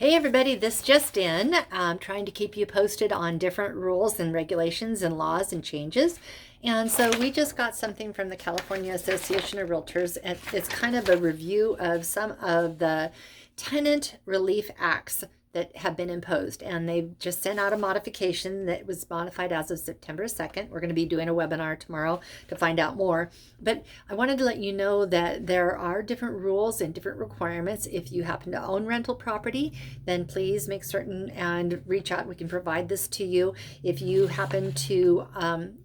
Hey everybody, this just in. I'm trying to keep you posted on different rules and regulations and laws and changes. And so we just got something from the California Association of Realtors, and it's kind of a review of some of the tenant relief acts that have been imposed. And they've just sent out a modification that was modified as of September 2nd. We're going to be doing a webinar tomorrow to find out more. But I wanted to let you know that there are different rules and different requirements. If you happen to own rental property, then please make certain and reach out. We can provide this to you. If you happen to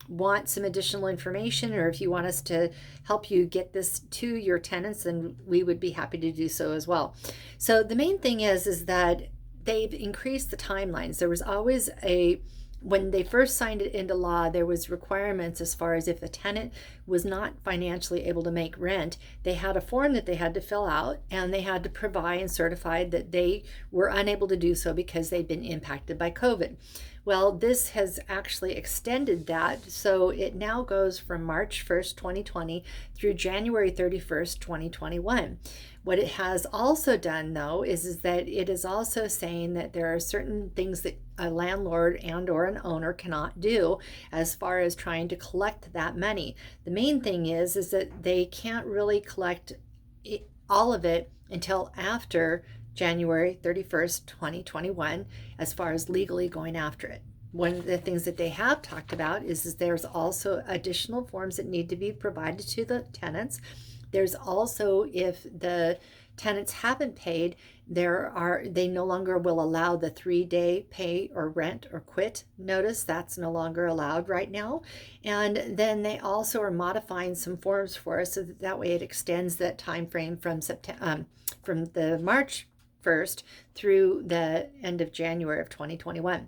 want some additional information, or if you want us to help you get this to your tenants, then we would be happy to do so as well. So the main thing is that they've increased the timelines. There was always when they first signed it into law, there was requirements as far as if a tenant was not financially able to make rent, they had a form that they had to fill out, and they had to provide and certify that they were unable to do so because they'd been impacted by COVID. Well, this has actually extended that, so it now goes from March 1st, 2020 through January 31st, 2021. What it has also done, though, is that it is also saying that there are certain things that a landlord and or an owner cannot do as far as trying to collect that money. The main thing is that they can't really collect all of it until after January 31st, 2021, as far as legally going after it. One of the things that they have talked about is there's also additional forms that need to be provided to the tenants. There's also, if the tenants haven't paid, they no longer will allow the 3-day pay or rent or quit notice. That's no longer allowed right now. And then they also are modifying some forms for us so that way it extends that time frame from the March 1st through the end of January of 2021.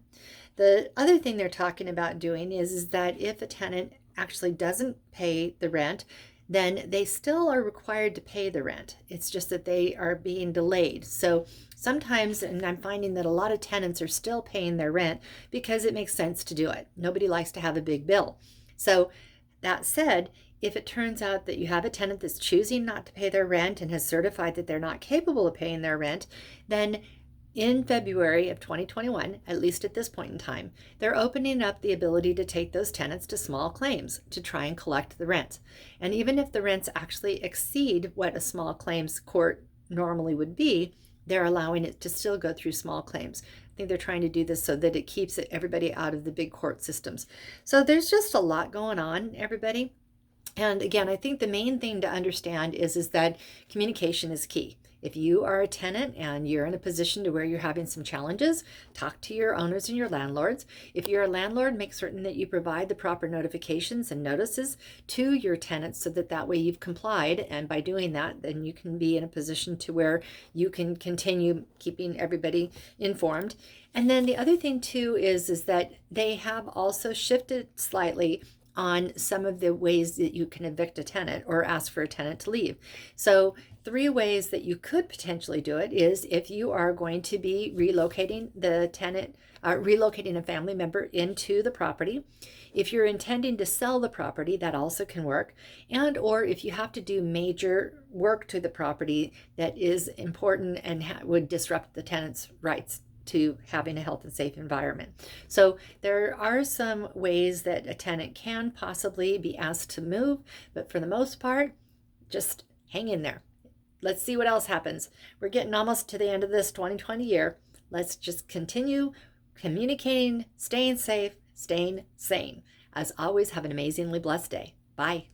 The other thing they're talking about doing is that if a tenant actually doesn't pay the rent, then they still are required to pay the rent. It's just that they are being delayed. So sometimes, and I'm finding that a lot of tenants are still paying their rent because it makes sense to do it. Nobody likes to have a big bill. So that said, if it turns out that you have a tenant that's choosing not to pay their rent and has certified that they're not capable of paying their rent, then in February of 2021, at least at this point in time, they're opening up the ability to take those tenants to small claims to try and collect the rent. And even if the rents actually exceed what a small claims court normally would be, they're allowing it to still go through small claims. I think they're trying to do this so that it keeps everybody out of the big court systems. So there's just a lot going on, everybody. And again, I think the main thing to understand is that communication is key. If you are a tenant and you're in a position to where you're having some challenges, talk to your owners and your landlords. If you're a landlord, make certain that you provide the proper notifications and notices to your tenants so that way you've complied. And by doing that, then you can be in a position to where you can continue keeping everybody informed. And then the other thing too is that they have also shifted slightly on some of the ways that you can evict a tenant or ask for a tenant to leave. So 3 ways that you could potentially do it is if you are going to be relocating the tenant, relocating a family member into the property. If you're intending to sell the property, that also can work. And or if you have to do major work to the property that is important and would disrupt the tenant's rights to having a health and safe environment. So there are some ways that a tenant can possibly be asked to move, but for the most part, just hang in there. Let's see what else happens. We're getting almost to the end of this 2020 year. Let's just continue communicating, staying safe, staying sane. As always, have an amazingly blessed day. Bye.